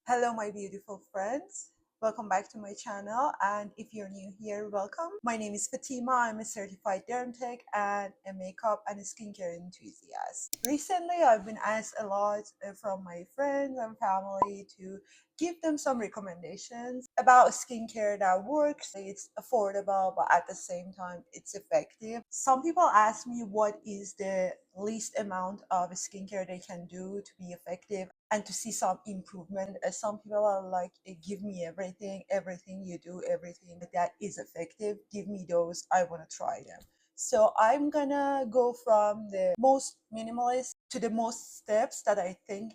Hello, my beautiful friends. Welcome back to my channel. And if you're new here, welcome. My name is Fatima. I'm a certified derm tech and a makeup and skincare enthusiast. Recently, I've been asked a lot from my friends and family to give them some recommendations about skincare that works. It's affordable, but at the same time, it's effective. Some people ask me what is the least amount of skincare they can do to be effective and to see some improvement. Some people are like, give me everything you do, everything that is effective, give me those, I want to try them. So I'm gonna go from the most minimalist to the most steps that I think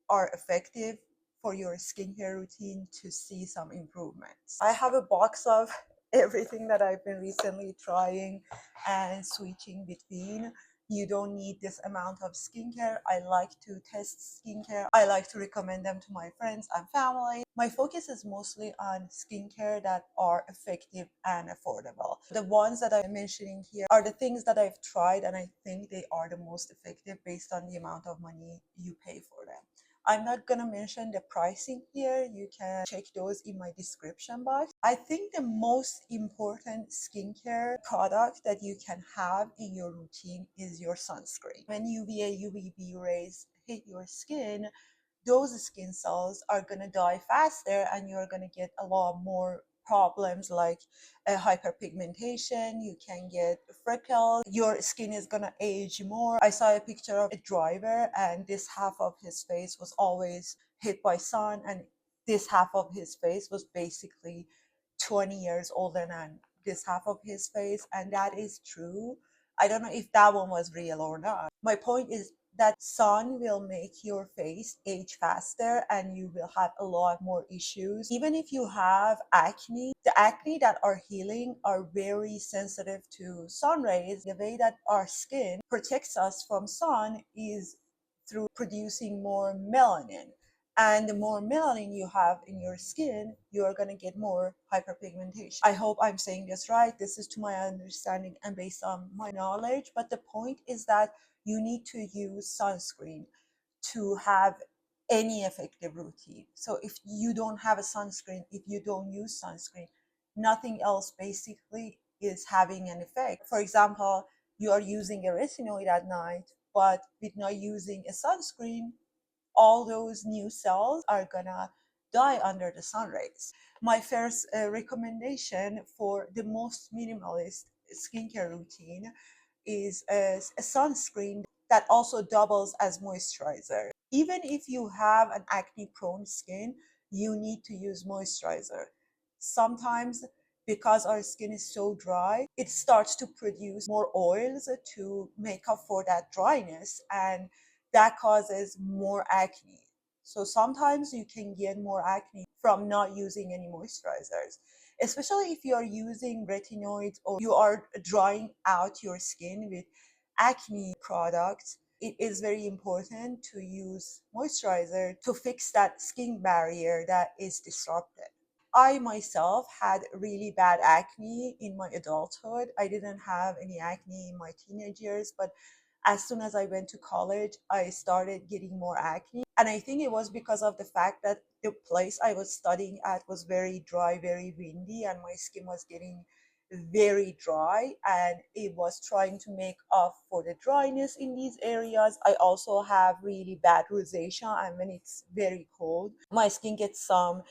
are effective for your skincare routine to see some improvements. I have a box of everything that I've been recently trying and switching between. You don't need this amount of skincare. I like to test skincare. I like to recommend them to my friends and family. My focus is mostly on skincare that are effective and affordable. The ones that I'm mentioning here are the things that I've tried and I think they are the most effective based on the amount of money you pay for them. I'm not going to mention the pricing here. You can check those in my description box. I think the most important skincare product that you can have in your routine is your sunscreen. When UVA, UVB rays hit your skin, those skin cells are going to die faster and you're going to get a lot more problems like hyperpigmentation. You can get freckles, your skin is going to age more. I saw a picture of a driver and this half of his face was always hit by sun, and this half of his face was basically 20 years older than this half of his face, and that is true. I don't know if that one was real or not. My point is that sun will make your face age faster and you will have a lot more issues. Even if you have acne, the acne that are healing are very sensitive to sun rays. The way that our skin protects us from sun is through producing more melanin. And the more melanin you have in your skin, you're going to get more hyperpigmentation. I hope I'm saying this right. This is to my understanding and based on my knowledge. But the point is that you need to use sunscreen to have any effective routine. So if you don't have a sunscreen, if you don't use sunscreen, nothing else basically is having an effect. For example, you are using a retinoid at night, but with not using a sunscreen, all those new cells are gonna die under the sun rays. My first recommendation for the most minimalist skincare routine is a sunscreen that also doubles as moisturizer. Even if you have an acne prone skin, you need to use moisturizer. Sometimes because our skin is so dry, it starts to produce more oils to make up for that dryness, and that causes more acne. So sometimes you can get more acne from not using any moisturizers, especially if you are using retinoids or you are drying out your skin with acne products. It is very important to use moisturizer to fix that skin barrier that is disrupted. I myself had really bad acne in my adulthood. I didn't have any acne in my teenage years, but as soon as I went to college, I started getting more acne. And I think it was because of the fact that the place I was studying at was very dry, very windy, and my skin was getting very dry and it was trying to make up for the dryness in these areas. I also have really bad rosacea, and when it's very cold, my skin gets some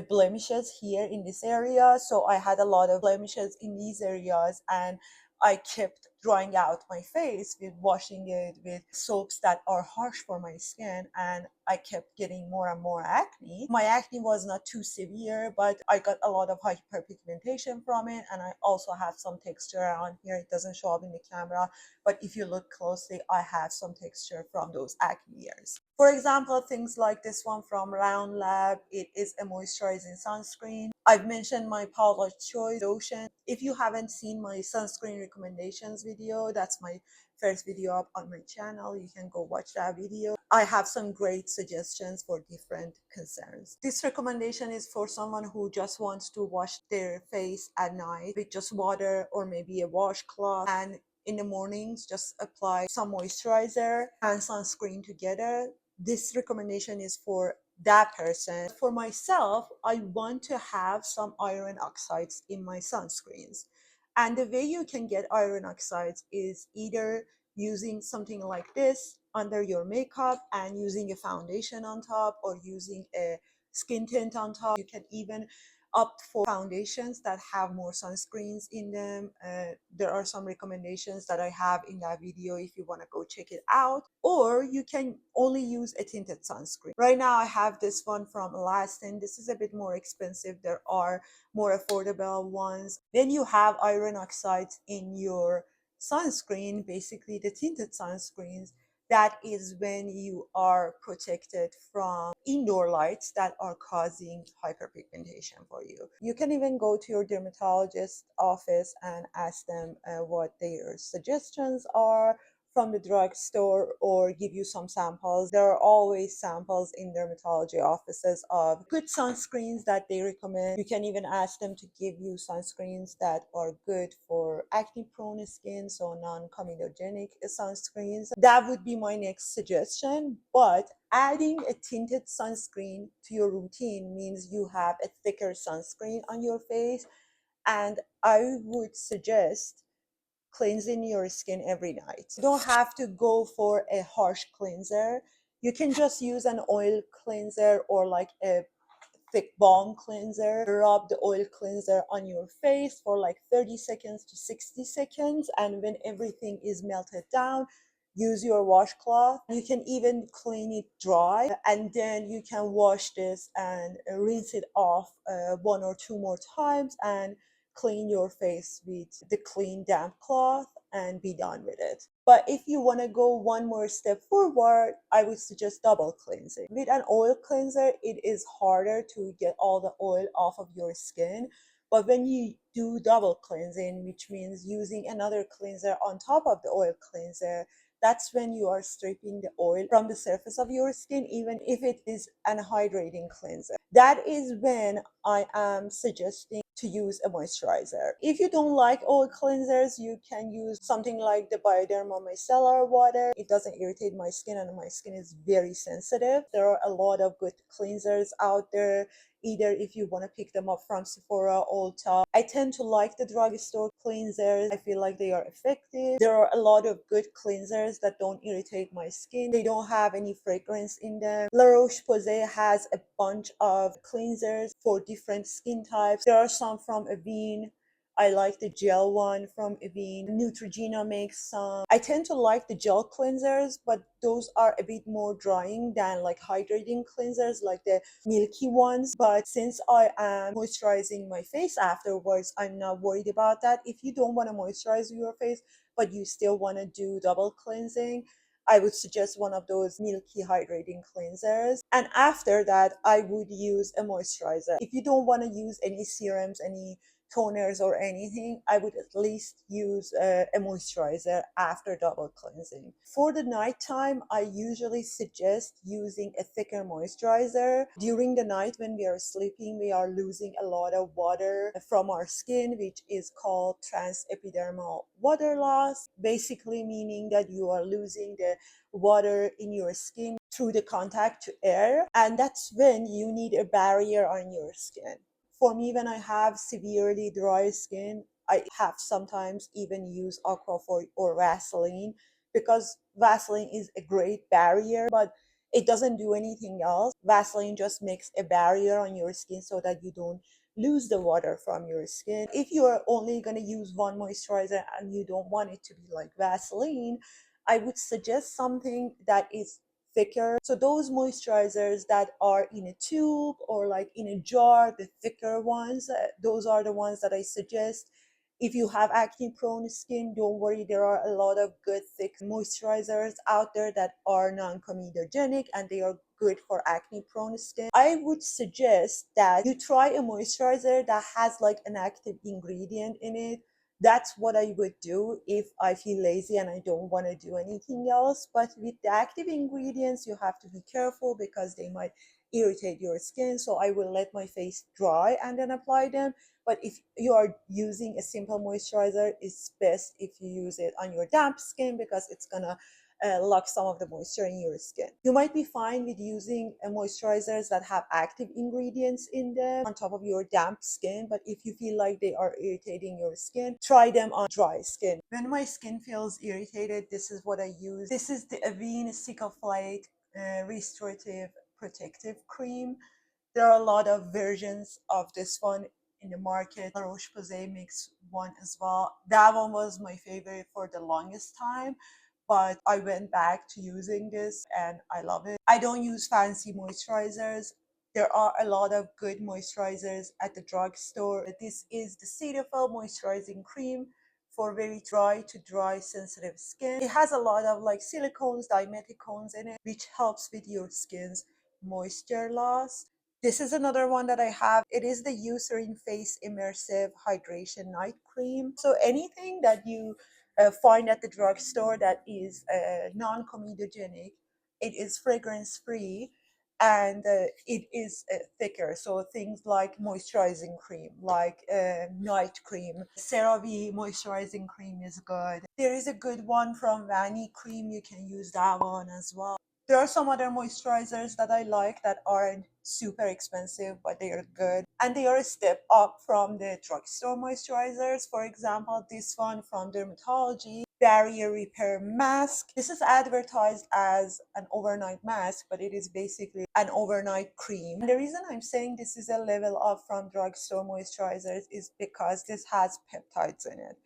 blemishes here in this area. So I had a lot of blemishes in these areas, and I kept drying out my face with washing it with soaps that are harsh for my skin, and I kept getting more and more acne. My acne was not too severe, but I got a lot of hyperpigmentation from it, and I also have some texture around here. It doesn't show up in the camera, but if you look closely, I have some texture from those acne years. For example, things like this one from Round Lab. It is a moisturizing sunscreen. I've mentioned my Paula's Choice lotion. If you haven't seen my sunscreen recommendations video, that's my first video up on my channel. You can go watch that video. I have some great suggestions for different concerns. This recommendation is for someone who just wants to wash their face at night with just water or maybe a washcloth, and in the mornings just apply some moisturizer and sunscreen together. This recommendation is for that person. For myself, I want to have some iron oxides in my sunscreens. And the way you can get iron oxides is either using something like this under your makeup and using a foundation on top, or using a skin tint on top. You can even opt for foundations that have more sunscreens in them. There are some recommendations that I have in that video if you want to go check it out. Or you can only use a tinted sunscreen. Right now I have this one from Elastin. This is a bit more expensive. There are more affordable ones. Then you have iron oxides in your sunscreen, basically the tinted sunscreens. That is when you are protected from indoor lights that are causing hyperpigmentation for you. You can even go to your dermatologist office and ask them what their suggestions are from the drugstore, or give you some samples. There are always samples in dermatology offices of good sunscreens that they recommend. You can even ask them to give you sunscreens that are good for acne prone skin, so non-comedogenic sunscreens. That would be my next suggestion. But adding a tinted sunscreen to your routine means you have a thicker sunscreen on your face, and I would suggest cleansing your skin every night. You don't have to go for a harsh cleanser. You can just use an oil cleanser or like a thick balm cleanser. Rub the oil cleanser on your face for like 30 seconds to 60 seconds, and when everything is melted down, use your washcloth. You can even clean it dry, and then you can wash this and rinse it off one or two more times, and clean your face with the clean damp cloth and be done with it. But if you want to go one more step forward, I would suggest double cleansing. With an oil cleanser, it is harder to get all the oil off of your skin. But when you do double cleansing, which means using another cleanser on top of the oil cleanser, that's when you are stripping the oil from the surface of your skin, even if it is an hydrating cleanser. That is when I am suggesting to use a moisturizer. If you don't like oil cleansers, you can use something like the Bioderma micellar water. It doesn't irritate my skin, and my skin is very sensitive. There are a lot of good cleansers out there, either if you want to pick them up from Sephora, Ulta. I tend to like the drugstore cleansers. I feel like they are effective. There are a lot of good cleansers that don't irritate my skin. They don't have any fragrance in them. La Roche-Posay has a bunch of cleansers for different skin types. There are some from Avene. I like the gel one from Avene. Neutrogena makes some. I tend to like the gel cleansers, but those are a bit more drying than like hydrating cleansers like the milky ones. But since I am moisturizing my face afterwards, I'm not worried about that. If you don't want to moisturize your face, but you still want to do double cleansing, I would suggest one of those milky hydrating cleansers. And after that, I would use a moisturizer. If you don't want to use any serums, any toners or anything, I would at least use a moisturizer after double cleansing. For the nighttime, I usually suggest using a thicker moisturizer. During the night when we are sleeping, we are losing a lot of water from our skin, which is called transepidermal water loss, basically meaning that you are losing the water in your skin through the contact to air, and that's when you need a barrier on your skin. For me, when I have severely dry skin, I have sometimes even use Aquaphor or Vaseline, because Vaseline is a great barrier, but it doesn't do anything else. Vaseline just makes a barrier on your skin so that you don't lose the water from your skin. If you are only going to use one moisturizer and you don't want it to be like Vaseline, I would suggest something that is thicker. So those moisturizers that are in a tube or like in a jar, the thicker ones, those are the ones that I suggest. If you have acne prone skin, don't worry, there are a lot of good thick moisturizers out there that are non-comedogenic and they are good for acne prone skin. I would suggest that you try a moisturizer that has like an active ingredient in it. That's what I would do if I feel lazy and I don't want to do anything else. But with the active ingredients, you have to be careful because they might irritate your skin. So I will let my face dry and then apply them. But if you are using a simple moisturizer, it's best if you use it on your damp skin because it's gonna lock some of the moisture in your skin. You might be fine with using moisturizers that have active ingredients in them on top of your damp skin, but if you feel like they are irritating your skin, try them on dry skin. When my skin feels irritated, this is what I use. This is the Avene Cicaplate Restorative Protective Cream. There are a lot of versions of this one in the market. La Roche-Posay makes one as well. That one was my favorite for the longest time, but I went back to using this and I love it. I don't use fancy moisturizers. There are a lot of good moisturizers at the drugstore. This is the Cetaphil moisturizing cream for very dry to dry sensitive skin. It has a lot of like silicones, dimeticones in it, which helps with your skin's moisture loss. This is another one that I have. It is the Eucerin Face Immersive Hydration Night Cream. So anything that you find at the drugstore that is non-comedogenic, it is fragrance free, and it is thicker. So things like moisturizing cream, like night cream. CeraVe moisturizing cream is good. There is a good one from Vani Cream. You can use that one as well. There are some other moisturizers that I like that aren't super expensive, but they are good. And they are a step up from the drugstore moisturizers. For example, this one from Dermatology, Barrier Repair Mask. This is advertised as an overnight mask, but it is basically an overnight cream. And the reason I'm saying this is a level up from drugstore moisturizers is because this has peptides in it.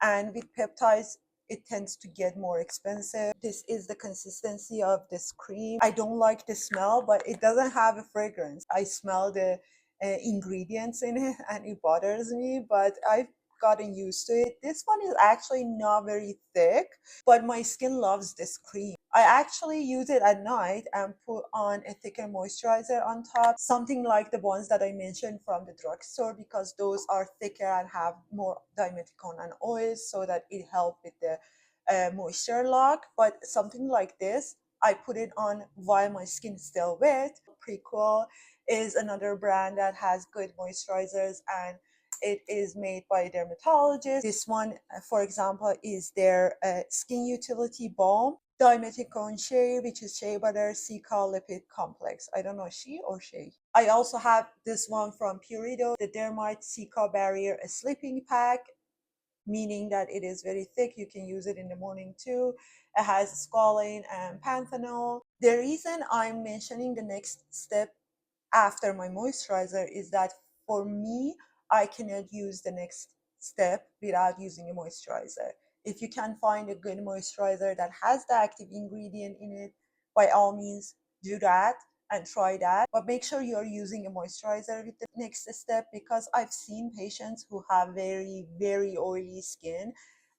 And with peptides, it tends to get more expensive. This is the consistency of this cream. I don't like the smell, but it doesn't have a fragrance. I smell the ingredients in it and it bothers me, but I've gotten used to it. This one is actually not very thick, but my skin loves this cream. I actually use it at night and put on a thicker moisturizer on top, something like the ones that I mentioned from the drugstore, because those are thicker and have more dimeticone and oils, so that it helps with the moisture lock. But something like this, I put it on while my skin is still wet. Prequel is another brand that has good moisturizers, and it is made by a dermatologist. This one, for example, is their Skin Utility Balm, Dimethicone Shea, which is shea butter, cica lipid complex. I don't know, she or shea. I also have this one from Purito, the Dermite Cica Barrier Sleeping Pack, meaning that it is very thick. You can use it in the morning too. It has squalane and panthenol. The reason I'm mentioning the next step after my moisturizer is that for me, I cannot use the next step without using a moisturizer. If you can find a good moisturizer that has the active ingredient in it, by all means do that and try that. But make sure you're using a moisturizer with the next step, because I've seen patients who have very, very oily skin,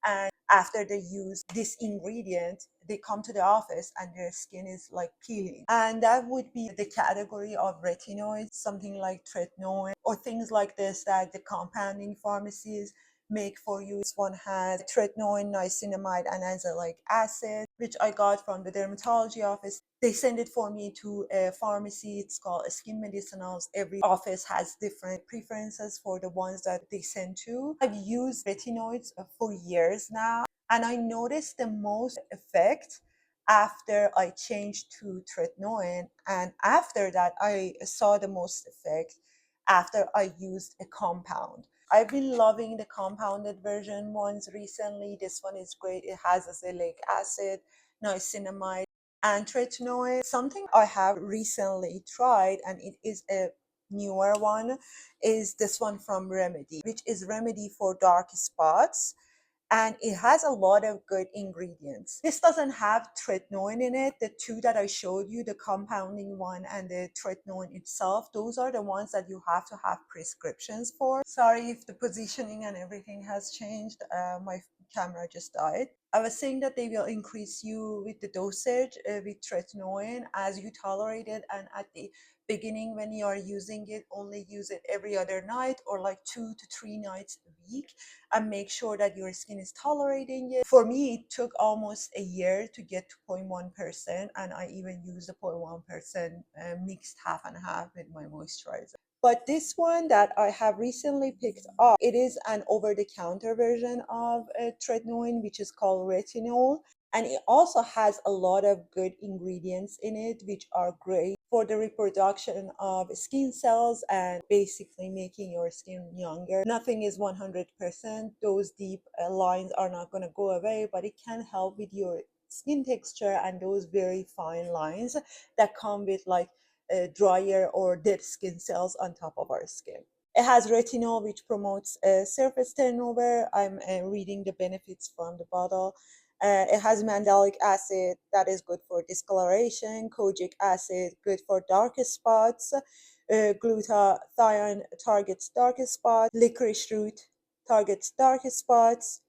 and after they use this ingredient, they come to the office and their skin is like peeling. And that would be the category of retinoids, something like tretinoin or things like this that the compounding pharmacies make for you. This one has tretinoin, niacinamide, and azelaic acid, which I got from the dermatology office. They send it for me to a pharmacy. It's called Skin Medicinals. Every office has different preferences for the ones that they send to. I've used retinoids for years now, and I noticed the most effect after I changed to tretinoin, and after that I saw the most effect after I used a compound. I've been loving the compounded version ones recently. This one is great. It has azelaic acid, niacinamide, and tretinoin. Something I have recently tried, and it is a newer one, is this one from Remedy, which is Remedy for dark spots, and it has a lot of good ingredients. This doesn't have tretinoin in it. The two that I showed you, the compounding one and the tretinoin itself, those are the ones that you have to have prescriptions for. Sorry if the positioning and everything has changed. My camera just died. I was saying that they will increase you with the dosage with tretinoin as you tolerate it, and at the beginning when you are using it, only use it every other night or like 2 to 3 nights a week, and make sure that your skin is tolerating it. For me, it took almost a year to get to 0.1%, and I even used the 0.1% mixed half and half with my moisturizer. But this one that I have recently picked up, it is an over-the-counter version of tretinoin, which is called retinol. And it also has a lot of good ingredients in it, which are great for the reproduction of skin cells and basically making your skin younger. Nothing is 100%. Those deep lines are not going to go away, but it can help with your skin texture and those very fine lines that come with like drier or dead skin cells on top of our skin. It has retinol, which promotes surface turnover. I'm reading the benefits from the bottle. It has mandelic acid that is good for discoloration, kojic acid good for darkest spots, glutathione targets darkest spots, licorice root targets darkest spots,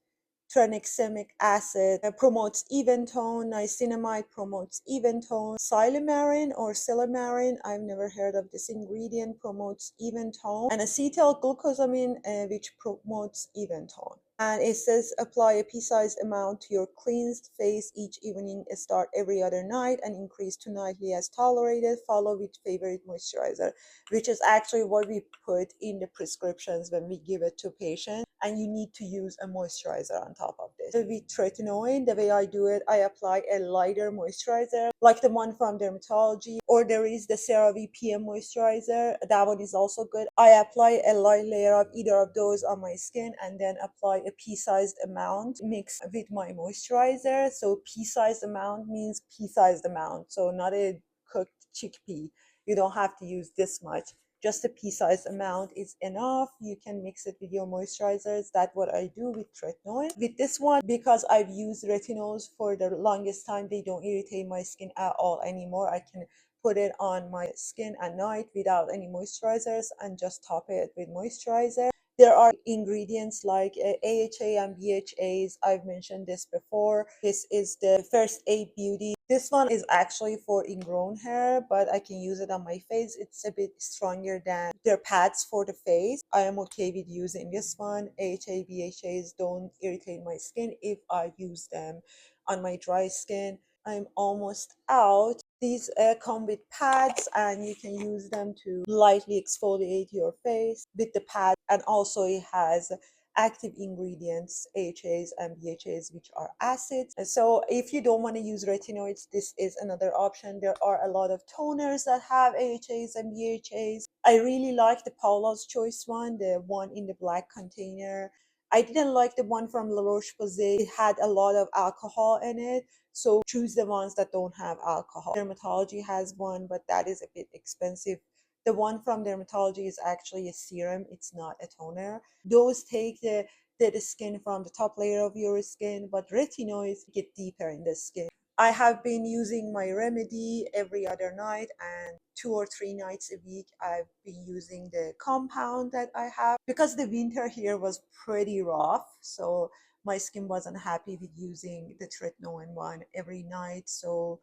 tranexamic acid promotes even tone, niacinamide promotes even tone, silymarin or silymarin, I've never heard of this ingredient, promotes even tone, and acetylglucosamine which promotes even tone. And it says apply a pea-sized amount to your cleansed face each evening, start every other night and increase to nightly as tolerated, follow with favorite moisturizer, which is actually what we put in the prescriptions when we give it to patients. And you need to use a moisturizer on top of this. With tretinoin, the way I do it, I apply a lighter moisturizer like the one from Dermatology, or there is the CeraVe PM moisturizer. That one is also good. I apply a light layer of either of those on my skin and then apply a pea-sized amount mixed with my moisturizer. So pea-sized amount means pea-sized amount, so not a cooked chickpea. You don't have to use this much. Just a pea-sized amount is enough. You can mix it with your moisturizers. That's what I do with tretinoin. With this one, because I've used retinols for the longest time, they don't irritate my skin at all anymore. I can put it on my skin at night without any moisturizers and just top it with moisturizer. There are ingredients like AHA and BHAs. I've mentioned this before. This is the First Aid Beauty. This one is actually for ingrown hair, but I can use it on my face. It's a bit stronger than their pads for the face. I am okay with using this one. AHA, BHAs don't irritate my skin if I use them on my dry skin. I'm almost out. These come with pads and you can use them to lightly exfoliate your face with the pad, and also it has active ingredients, AHAs and BHAs, which are acids. And so if you don't want to use retinoids, this is another option. There are a lot of toners that have AHAs and BHAs. I really like the Paula's Choice one, the one in the black container. I didn't like the one from La Roche-Posay. It had a lot of alcohol in it. So choose the ones that don't have alcohol. Dermatology has one, but that is a bit expensive. The one from Dermatology is actually a serum. It's not a toner. Those take the dead skin from the top layer of your skin, but retinoids get deeper in the skin. I have been using my remedy every other night, and 2 or 3 nights a week I've been using the compound that I have because the winter here was pretty rough. So my skin wasn't happy with using the tretinoin one every night. So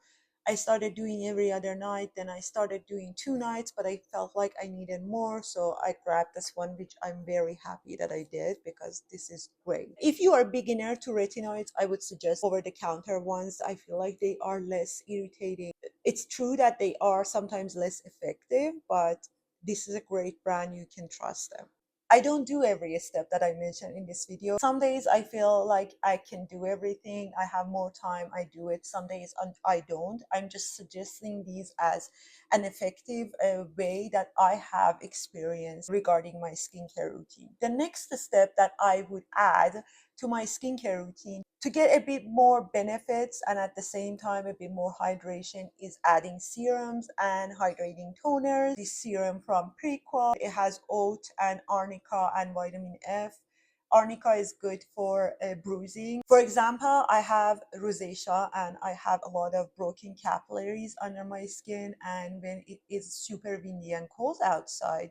I started doing every other night, then I started doing 2 nights, but I felt like I needed more. So I grabbed this one, which I'm very happy that I did because this is great. If you are a beginner to retinoids, I would suggest over-the-counter ones. I feel like they are less irritating. It's true that they are sometimes less effective, but this is a great brand. You can trust them. I don't do every step that I mentioned in this video. Some days I feel like I can do everything. I have more time, I do it. Some days I don't. I'm just suggesting these as an effective way that I have experienced regarding my skincare routine. The next step that I would add to my skincare routine to get a bit more benefits and at the same time a bit more hydration is adding serums and hydrating toners. This serum from Prequel, it has oat and arnica and vitamin F. Arnica is good for bruising. For example, I have rosacea and I have a lot of broken capillaries under my skin, and when it is super windy and cold outside,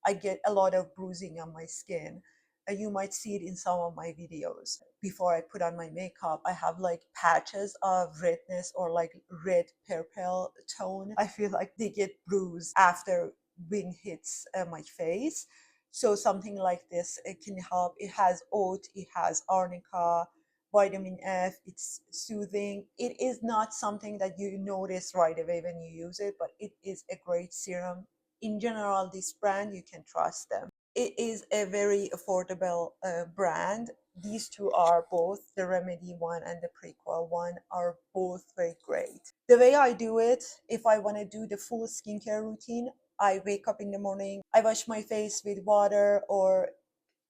I get a lot of bruising on my skin. You might see it in some of my videos. Before I put on my makeup, I have like patches of redness or like red purple tone. I feel like they get bruised after wind hits my face. So something like this, it can help. It has oat, it has arnica, vitamin F, it's soothing. It is not something that you notice right away when you use it, but it is a great serum. In general, this brand, you can trust them. It is a very affordable brand. These two are both, the remedy one and the prequel one, are both very great. The way I do it, if I want to do the full skincare routine, I wake up in the morning, I wash my face with water or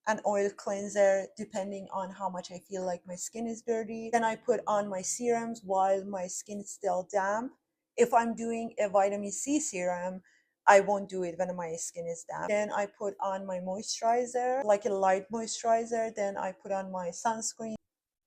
an oil cleanser depending on how much I feel like my skin is dirty. Then I put on my serums while my skin is still damp. If I'm doing a vitamin C serum, I won't do it when my skin is damp. Then I put on my moisturizer, like a light moisturizer. Then I put on my sunscreen.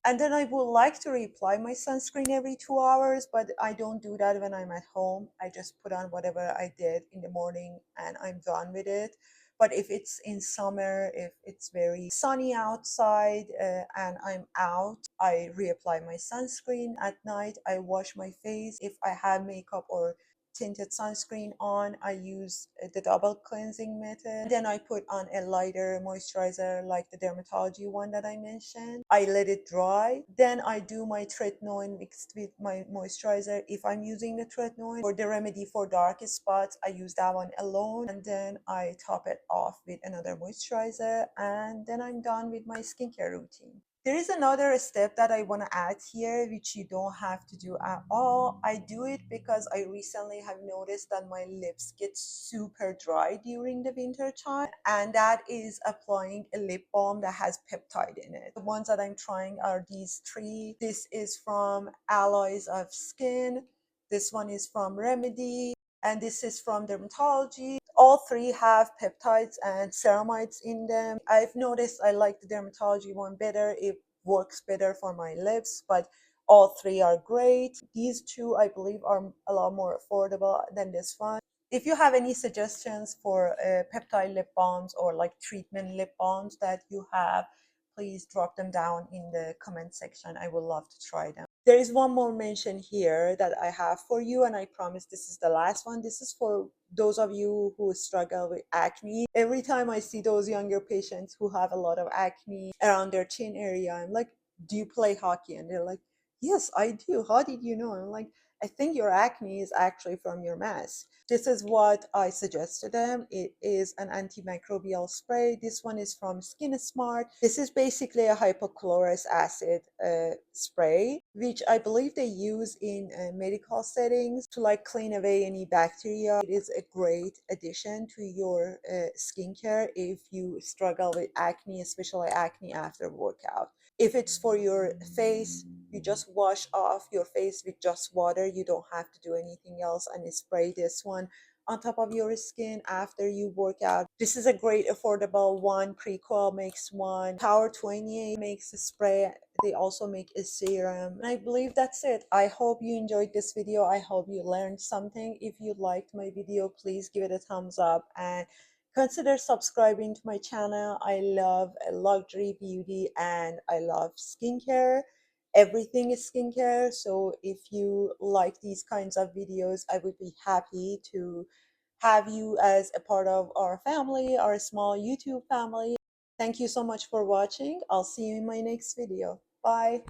And then I would like to reapply my sunscreen every 2 hours, but I don't do that when I'm at home. I just put on whatever I did in the morning and I'm done with it. But if it's in summer, if it's very sunny outside and I'm out, I reapply my sunscreen. At night, I wash my face. If I have makeup or tinted sunscreen on, I use the double cleansing method. Then I put on a lighter moisturizer like the Dermatology one that I mentioned. I let it dry. Then I do my tretinoin mixed with my moisturizer if I'm using the tretinoin. For the remedy for dark spots, I use that one alone, and then I top it off with another moisturizer, and then I'm done with my skincare routine. There is another step that I want to add here, which you don't have to do at all. I do it because I recently have noticed that my lips get super dry during the winter time, and that is applying a lip balm that has peptide in it. The ones that I'm trying are these three. This is from Alloys of Skin. This one is from Remedy, and this is from Dermatology. All three have peptides and ceramides in them. I've noticed I like the Dermatology one better. It works better for my lips, but all three are great. These two, I believe, are a lot more affordable than this one. If you have any suggestions for peptide lip balms or like treatment lip balms that you have, please drop them down in the comment section. I would love to try them. There is one more mention here that I have for you, and I promise this is the last one. This is for those of you who struggle with acne. Every time I see those younger patients who have a lot of acne around their chin area, I'm like, do you play hockey? And they're like, yes, I do. How did you know? I'm like, I think your acne is actually from your mask. This is what I suggest to them. It is an antimicrobial spray. This one is from Skin Smart. This is basically a hypochlorous acid spray, which I believe they use in medical settings to like clean away any bacteria. It is a great addition to your skincare if you struggle with acne, especially acne after workout. If it's for your face, you just wash off your face with just water. You don't have to do anything else, and spray this one on top of your skin after you work out. This is a great affordable one. Prequel makes one. Power 28 makes a spray. They also make a serum. And I believe that's it. I hope you enjoyed this video. I hope you learned something. If you liked my video, please give it a thumbs up and consider subscribing to my channel. I love luxury beauty and I love skincare. Everything is skincare. So if you like these kinds of videos, I would be happy to have you as a part of our family, our small YouTube family. Thank you so much for watching. I'll see you in my next video. Bye.